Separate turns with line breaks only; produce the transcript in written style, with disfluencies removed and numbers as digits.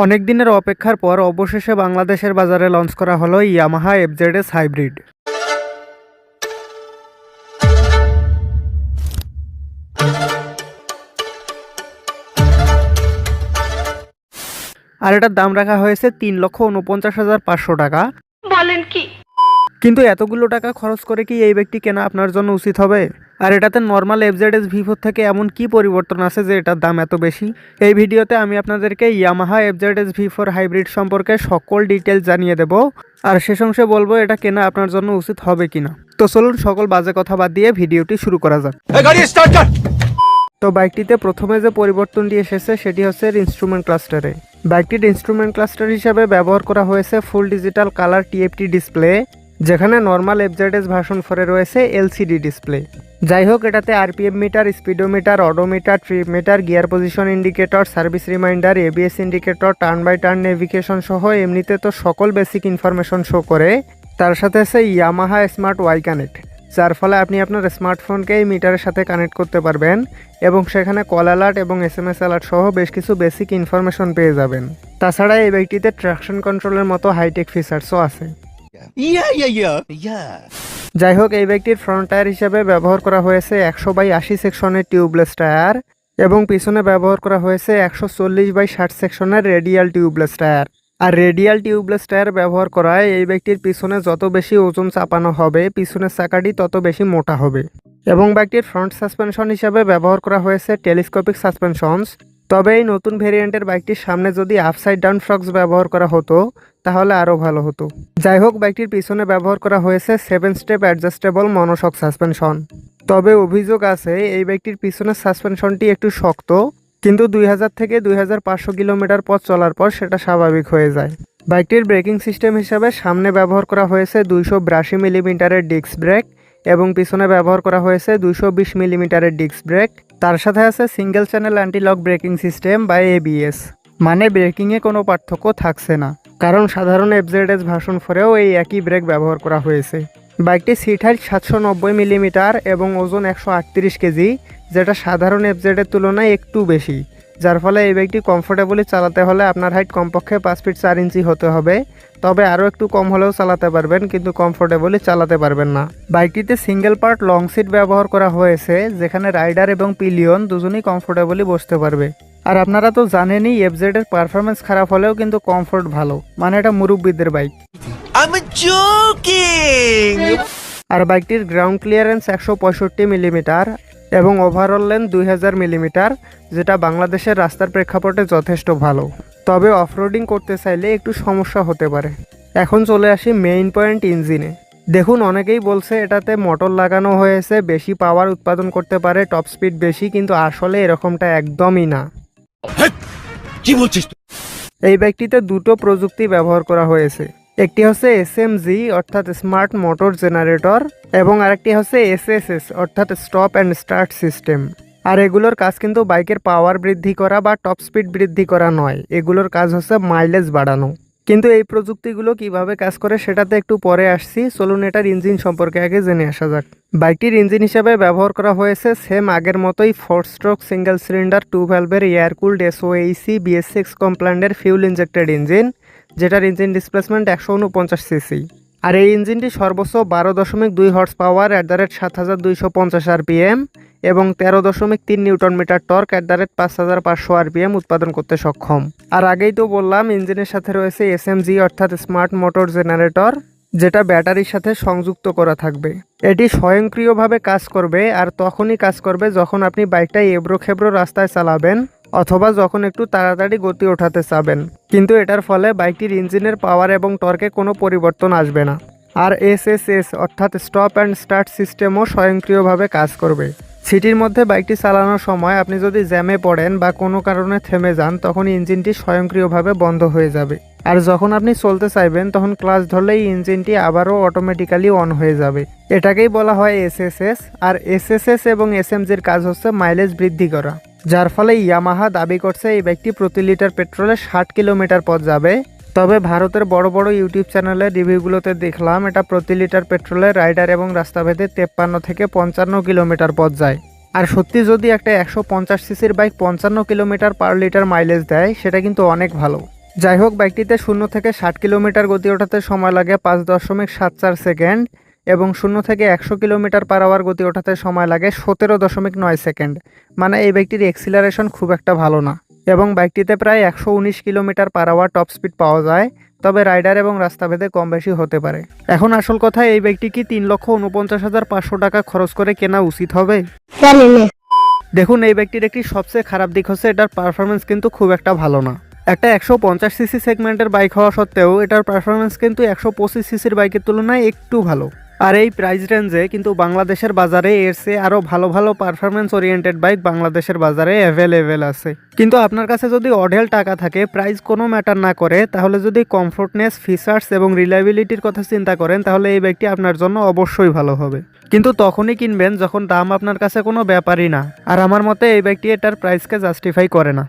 অনেক দিনের অপেক্ষার পর অবশেষে বাংলাদেশের বাজারে লঞ্চ করা হলো ইয়ামাহা এফজেডএস হাইব্রিড। আর এটার দাম রাখা হয়েছে 3,49,500 টাকা।
বলেন কি?
কিন্তু এতগুলো টাকা খরচ করে কি এই ব্যক্তি কেনা আপনার জন্য উচিত হবে? আর এটাতে নর্মাল এফজেডএস V4 থেকে এমন কি পরিবর্তন আছে যে এটার দাম এত বেশি? এই ভিডিওতে আমি আপনাদেরকে ইয়ামাহা এফজেডএস V4 হাইব্রিড সম্পর্কে সকল ডিটেলস জানিয়ে দেব। আর শেষ অংশে বলবো এটা কেনা আপনার জন্য উচিত হবে কিনা। তো চলুন সকল বাজে কথা বাদ দিয়ে ভিডিওটি শুরু করা যাক। তো বাইকটিতে প্রথমে যে পরিবর্তনটি এসেছে সেটি হচ্ছে ইনস্ট্রুমেন্ট ক্লাস্টারে। বাইকটির ইনস্ট্রুমেন্ট ক্লাস্টার হিসেবে ব্যবহার করা হয়েছে full digital colour TFT display, যেখানে নর্মাল এফজেডএস ভার্সন 4 রয়েছে LCD ডিসপ্লে। যাই হোক, এটাতে RPM meter, speedometer, odometer, trip meter, gear position indicator, service reminder, ABS indicator, turn by turn navigation সহ এমনিতে তো সকল বেসিক ইনফরমেশন শো করে। তার সাথে আছে ইয়ামাহা স্মার্ট ওয়াই কানেক্ট, যার ফলে আপনি আপনার স্মার্টফোনকে এই মিটারের সাথে কানেক্ট করতে পারবেন এবং সেখানে কল অ্যালার্ট এবং SMS অ্যালার্ট সহ বেশ কিছু বেসিক ইনফরমেশন পেয়ে যাবেন। তাছাড়া এই বাইকটিতে ট্রাকশন কন্ট্রোলের মতো হাইটেক ফিচার্সও আছে। যাই হোক, এই বাইকটির ফ্রন্ট টায়ার হিসেবে ব্যবহার করা হয়েছে 100/80 সেকশনের টিউবলেস টায়ার এবং পিছনে ব্যবহার করা হয়েছে 140/60 সেকশনের রেডিয়াল টিউবলেস টায়ার। আর রেডিয়াল টিউবলেস টায়ার ব্যবহার করায় এই বাইকটির পিছনে যত বেশি ওজন চাপানো হবে, পিছনের চাকাটি তত বেশি মোটা হবে। এবং বাইকটির ফ্রন্ট সাসপেনশন হিসাবে ব্যবহার করা হয়েছে টেলিস্কোপিক সাসপেনশনস। তবে এই নতুন ভেরিয়েন্টের বাইকটির সামনে যদি আপসাইড ডাউন ফ্রক্স ব্যবহার করা হতো তাহলে আরও ভালো হতো। যাই হোক, বাইকটির পিছনে ব্যবহার করা হয়েছে 7 স্টেপ অ্যাডজাস্টেবল মনোশক সাসপেনশন। তবে অভিযোগ আছে এই বাইকটির পিছনের সাসপেনশনটি একটু শক্ত, কিন্তু 2000 থেকে 2500 কিলোমিটার পথ চলার পর সেটা স্বাভাবিক হয়ে যায়। বাইকটির ব্রেকিং সিস্টেম হিসাবে সামনে ব্যবহার করা হয়েছে 282 মিলিমিটারের ডিস্ক ব্রেক এবং পিছনে ব্যবহার করা হয়েছে 220 মিলিমিটারের ডিস্ক ব্রেক। তার সাথে আছে single channel anti lock braking system বা ABS, মানে ব্রেকিংয়ে কোনো পার্থক্য থাকছে না, কারণ সাধারণ এফজেডএস ভার্সন 4-এও এই একই ব্রেক ব্যবহার করা হয়েছে। বাইকটির সিট হাইট 790 মিলিমিটার এবং ওজন 138 কেজি, যেটা সাধারণ এফজেডের তুলনায় একটু বেশি, যার ফলে এই বাইকটি কমফোর্টেবলি চালাতে হলে আপনার হাইট কমপক্ষে 5 ফিট 4 ইঞ্চি হতে হবে। তবে আরও একটু কম হলেও চালাতে পারবেন, কিন্তু কমফোর্টেবলি চালাতে পারবেন না। বাইকটিতে সিঙ্গেল পার্ট লং সিট ব্যবহার করা হয়েছে, যেখানে রাইডার এবং পিলিয়ন দুজনেই কমফোর্টেবলি বসতে পারবে। আর আপনারা তো জানেনই এফজেডের পারফরমেন্স খারাপ হলেও কিন্তু কমফোর্ট ভালো, মানে এটা মুরব্বিদের বাইক। আর বাইকটির গ্রাউন্ড ক্লিয়ারেন্স 165 মিলিমিটার এবং ওভারঅল লেন্থ 2000 মিলিমিটার, যেটা বাংলাদেশের রাস্তার প্রেক্ষাপটে যথেষ্ট ভালো। তবে অফরোডিং করতে চাইলে একটু সমস্যা হতে পারে। এখন চলে আসি মেইন পয়েন্ট, ইঞ্জিনে। দেখুন, অনেকেই বলছে এটাতে মোটর লাগানো হয়েছে, বেশি পাওয়ার উৎপাদন করতে পারে, টপ স্পিড বেশি, কিন্তু আসলে এরকমটা একদমই না।
কি বলছিস?
এই বাইকটিতে দুটো প্রযুক্তি ব্যবহার করা হয়েছে। একটি হচ্ছে SMG অর্থাৎ স্মার্ট মোটর জেনারেটর এবং আরেকটি হচ্ছে SSS অর্থাৎ স্টপ অ্যান্ড স্টার্ট সিস্টেম। আর এগুলোর কাজ কিন্তু বাইকের পাওয়ার বৃদ্ধি করা বা টপ স্পিড বৃদ্ধি করা নয়, এগুলোর কাজ হচ্ছে মাইলেজ বাড়ানো। কিন্তু এই প্রযুক্তিগুলো কিভাবে কাজ করে সেটাতে একটু পরে আসছি। চলুন এটার ইঞ্জিন সম্পর্কে আগে জেনে আসা যাক। বাইকটির ইঞ্জিন হিসাবে ব্যবহার করা হয়েছে সেম আগের মতোই 4 স্ট্রোক সিঙ্গেল সিলিন্ডার 2 ভ্যালভের এয়ার কুলড SOEC BS6 কমপ্ল্যান্ডের ফিউল ইনজেক্টেড ইঞ্জিন, যেটার ইঞ্জিন ডিসপ্লেসমেন্ট 149 সিসি। আর এই ইঞ্জিনটি সর্বোচ্চ 12.2 হর্স পাওয়ার @7250 RPM এবং 13.3 নিউটন মিটার টর্ক @5500 RPM উৎপাদন করতে সক্ষম। আর আগেই তো বললাম ইঞ্জিনের সাথে রয়েছে SMG অর্থাৎ স্মার্ট মোটর জেনারেটর, যেটা ব্যাটারির সাথে সংযুক্ত করা থাকবে। এটি স্বয়ংক্রিয়ভাবে কাজ করবে, আর তখনই কাজ করবে যখন আপনি বাইকটা এবড়োখেবড়ো রাস্তায় চালাবেন অথবা যখন একটু তাড়াতাড়ি গতি ওঠাতে চাবেন। কিন্তু এটার ফলে বাইকটির ইঞ্জিনের পাওয়ার এবং টর্কে কোনো পরিবর্তন আসবে না। আর SSS অর্থাৎ স্টপ অ্যান্ড স্টার্ট সিস্টেমও স্বয়ংক্রিয়ভাবে কাজ করবে। সিটির মধ্যে বাইকটি চালানোর সময় আপনি যদি জ্যামে পড়েন বা কোনো কারণে থেমে যান, তখন ইঞ্জিনটি স্বয়ংক্রিয়ভাবে বন্ধ হয়ে যাবে। আর যখন আপনি চলতে চাইবেন তখন ক্লাচ ধরলেই ইঞ্জিনটি আবারও অটোমেটিক্যালি অন হয়ে যাবে। এটাকেই বলা হয় SSS। আর SSS এবং SMGর কাজ হচ্ছে মাইলেজ বৃদ্ধি করা, যার ফলে ইয়ামাহা দাবি করছে এই বাইকটি প্রতি লিটার পেট্রোলে 60 কিলোমিটার পথ যাবে। তবে ভারতের বড় বড় ইউটিউব চ্যানেলের রিভিউগুলোতে দেখলাম এটা প্রতি লিটার পেট্রোলে রাইডার এবং রাস্তাভেদে 53 থেকে 55 কিলোমিটার পথ যায়। আর সত্যি যদি একটা 150 সিসির bike 55 kilometre per litre mileage দেয়, সেটা কিন্তু অনেক ভালো। যাই হোক, বাইকটিতে 0 থেকে 60 কিলোমিটার গতি ওঠাতে সময় লাগে 5.74 সেকেন্ড এবং 0 থেকে 100 কিলোমিটার পার আওয়ার গতি ওঠাতে সময় লাগে 17.9 সেকেন্ড। মানে এই বাইকটির এক্সিলারেশন খুব একটা ভালো না এবং বাইকটিতে প্রায় 119 kilometre per hour top speed পাওয়া যায়, তবে রাইডার এবং রাস্তাভেদে কম বেশি হতে পারে। এখন আসল কথা, এই বাইকটি কি 3,49,500 টাকা খরচ করে কেনা উচিত হবে? দেখুন, এই বাইকটির একটি সবচেয়ে খারাপ দিক হচ্ছে এটার পারফরমেন্স কিন্তু খুব একটা ভালো না। একটা 150 সিসি সেগমেন্টের বাইক হওয়া সত্ত্বেও এটার পারফরমেন্স কিন্তু 125 সিসির বাইকের তুলনায় একটু ভালো। আর এই প্রাইস রেঞ্জে কিন্তু বাংলাদেশের বাজারে এর চেয়ে আরও ভালো ভালো পারফরমেন্স ওরিয়েন্টেড বাইক বাংলাদেশের বাজারে অ্যাভেলেবেল আছে। কিন্তু আপনার কাছে যদি অঢেল টাকা থাকে, প্রাইস কোনো ম্যাটার না করে, তাহলে যদি কমফোর্টনেস, ফিচার্স এবং রিলায়েবিলিটির কথা চিন্তা করেন, তাহলে এই বাইকটি আপনার জন্য অবশ্যই ভালো হবে। কিন্তু তখনই কিনবেন যখন দাম আপনার কাছে কোনো ব্যাপারই না। আর আমার মতে এই বাইকটি এটার প্রাইসকে জাস্টিফাই করে না।